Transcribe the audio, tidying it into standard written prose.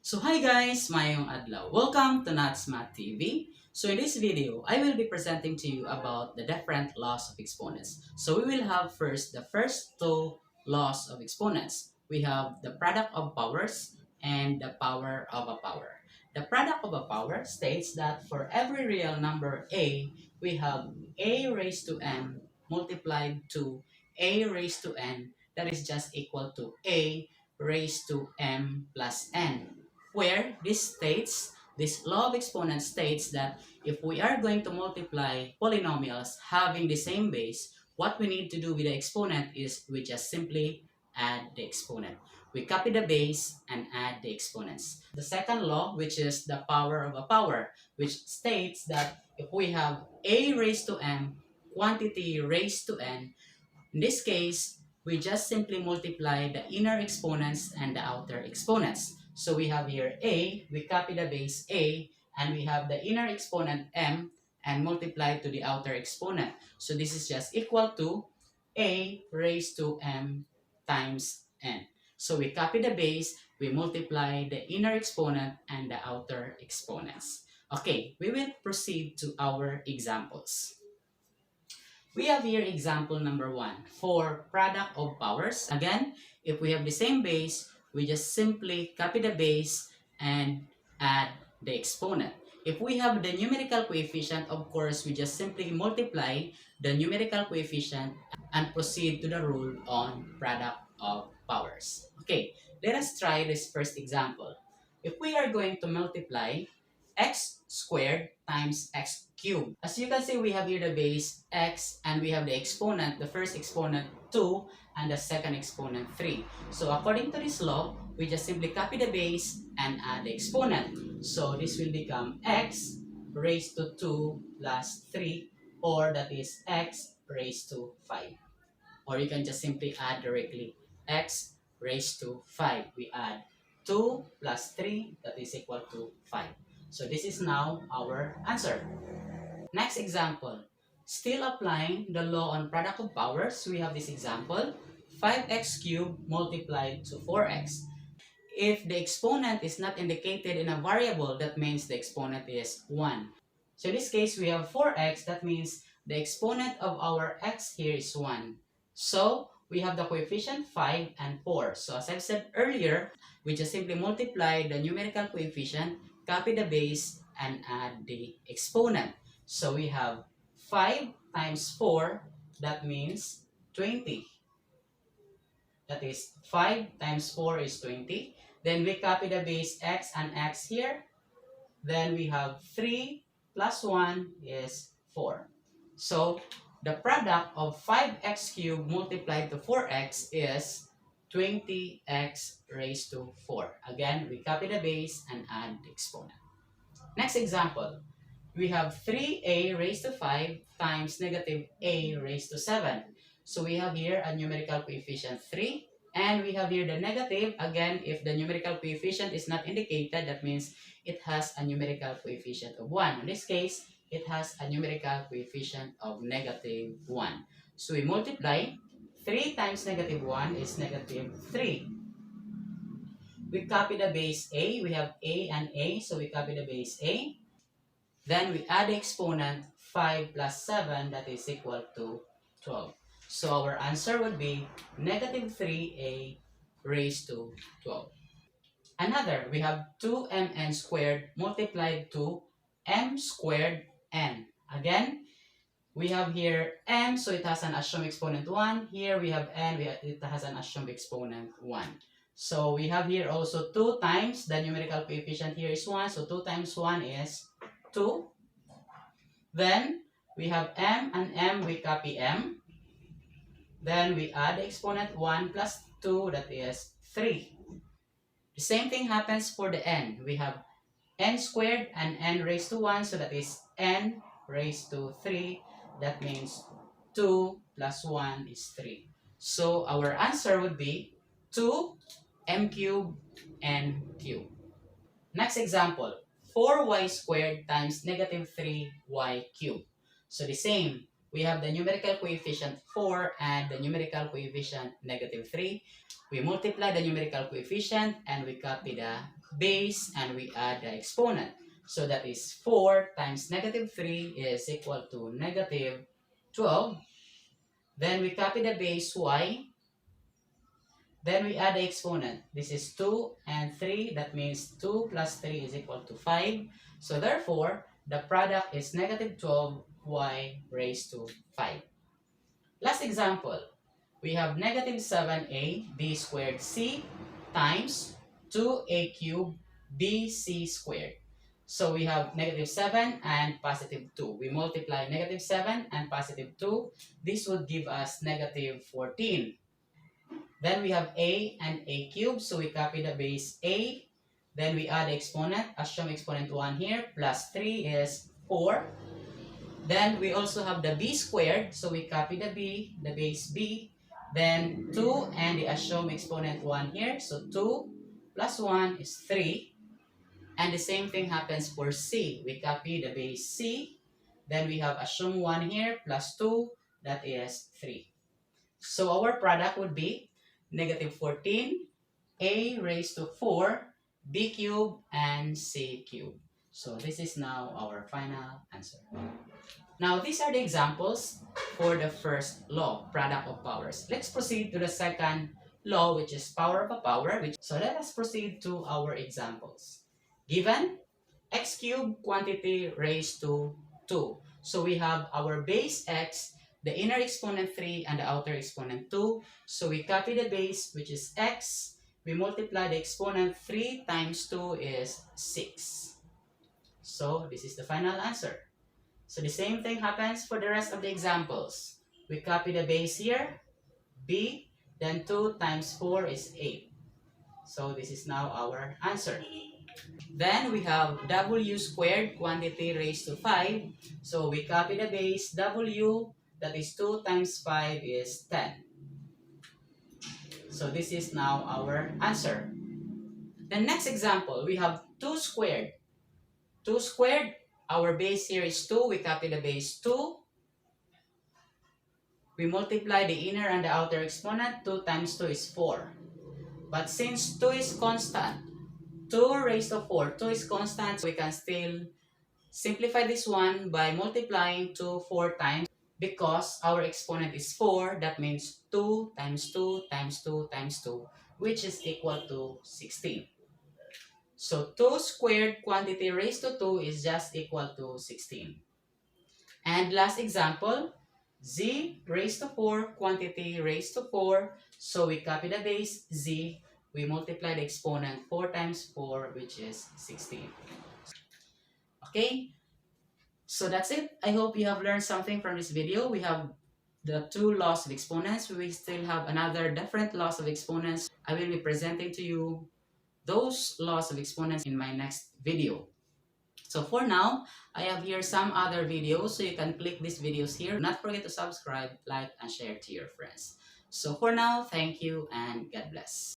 So hi guys, mayong adlaw. Welcome to NatzMath TV. So in this video, I will be presenting to you about the different laws of exponents. So we will have first the first two laws of exponents. We have the product of powers and the power of a power. The product of a power states that for every real number a, we have a raised to m multiplied to a raised to n that is just equal to a raised to m plus n, where this law of exponents states that if we are going to multiply polynomials having the same base, what we need to do with the exponent is we just simply add the exponent. We copy the base and add the exponents. The second law, which is the power of a power, which states that if we have a raised to m quantity raised to n, in this case, we just simply multiply the inner exponents and the outer exponents. So we have here a, we copy the base a, and we have the inner exponent m and multiply to the outer exponent. So this is just equal to a raised to m times n. So we copy the base, we multiply the inner exponent and the outer exponents. Okay, we will proceed to our examples. We have here example number 1 for product of powers. Again, if we have the same base, we just simply copy the base and add the exponent. If we have the numerical coefficient, of course, we just simply multiply the numerical coefficient and proceed to the rule on product of powers. Okay, let us try this first example. If we are going to multiply x squared times x cubed. As you can see, we have here the base x and we have the exponent, the first exponent 2 and the second exponent 3. So according to this law, we just simply copy the base and add the exponent. So this will become x raised to 2 plus 3, or that is x raised to 5. Or you can just simply add directly x raised to 5. We add 2 plus 3, that is equal to 5. So this is now our answer. Next example. Still applying the law on product of powers, we have this example. 5x cubed multiplied to 4x. If the exponent is not indicated in a variable, that means the exponent is 1. So in this case, we have 4x. That means the exponent of our x here is 1. So we have the coefficient 5 and 4. So as I've said earlier, we just simply multiply the numerical coefficient, copy the base, and add the exponent. So we have 5 times 4, that means 20. That is 5 times 4 is 20. Then we copy the base x and x here. Then we have 3 plus 1 is 4. So the product of 5x cubed multiplied to 4x is 20x raised to 4. Again, we copy the base and add the exponent. Next example, we have 3a raised to 5 times negative a raised to 7. So we have here a numerical coefficient 3. And we have here the negative. Again, if the numerical coefficient is not indicated, that means it has a numerical coefficient of 1. In this case, it has a numerical coefficient of negative 1. So we multiply. 3 times negative 1 is negative 3. We copy the base a. We have a and a, so we copy the base a. Then we add the exponent 5 plus 7, that is equal to 12. So our answer would be negative 3a raised to 12. Another, we have 2mn squared multiplied to m squared n. Again, we have here m, so it has an assumed exponent 1. Here we have n, it has an assumed exponent 1. So we have here also 2 times, the numerical coefficient here is 1. So 2 times 1 is 2. Then we have m and m, we copy m. Then we add the exponent 1 plus 2, that is 3. The same thing happens for the n. We have n squared and n raised to 1, so that is n raised to 3. That means 2 plus 1 is 3. So our answer would be 2 m cubed n cubed. Next example, 4y squared times negative 3y cubed. So the same, we have the numerical coefficient 4 and the numerical coefficient negative 3. We multiply the numerical coefficient and we copy the base and we add the exponent. So that is 4 times negative 3 is equal to negative 12. Then we copy the base y. Then we add the exponent. This is 2 and 3. That means 2 plus 3 is equal to 5. So therefore, the product is negative 12y raised to 5. Last example. We have negative 7a b squared c times 2a cubed bc squared. So we have negative 7 and positive 2. We multiply negative 7 and positive 2. This would give us negative 14. Then we have a and a cubed. So we copy the base a. Then we add the exponent. Assume exponent 1 here. Plus 3 is 4. Then we also have the b squared. So we copy the b, the base b. Then 2 and the assume exponent 1 here. So 2 plus 1 is 3. And the same thing happens for c. We copy the base c. Then we have assume 1 here plus 2. That is 3. So our product would be negative 14, a raised to 4, b cubed, and c cubed. So this is now our final answer. Now, these are the examples for the first law, product of powers. Let's proceed to the second law, which is power of a power. So let us proceed to our examples. Given x cubed quantity raised to 2. So we have our base x, the inner exponent 3, and the outer exponent 2. So we copy the base, which is x. We multiply the exponent 3 times 2 is 6. So this is the final answer. So the same thing happens for the rest of the examples. We copy the base here, b, then 2 times 4 is 8. So this is now our answer. Then we have w squared quantity raised to 5. So we copy the base w, that is 2 times 5 is 10. So this is now our answer. The next example, we have 2 squared. 2 squared, our base here is 2. We copy the base 2. We multiply the inner and the outer exponent. 2 times 2 is 4. But since 2 is constant, 2 raised to 4, 2 is constant, so we can still simplify this one by multiplying 2 4 times. Because our exponent is 4, that means 2 times 2 times 2 times 2, which is equal to 16. So 2 squared quantity raised to 2 is just equal to 16. And last example, z raised to 4 quantity raised to 4. So we copy the base z, we multiply the exponent 4 times 4, which is 16. Okay, so that's it. I hope you have learned something from this video. We have the two laws of exponents. We still have another different laws of exponents. I will be presenting to you those laws of exponents in my next video. So for now, I have here some other videos, so you can click these videos here. Do not forget to subscribe, like, and share to your friends. So for now, thank you and God bless.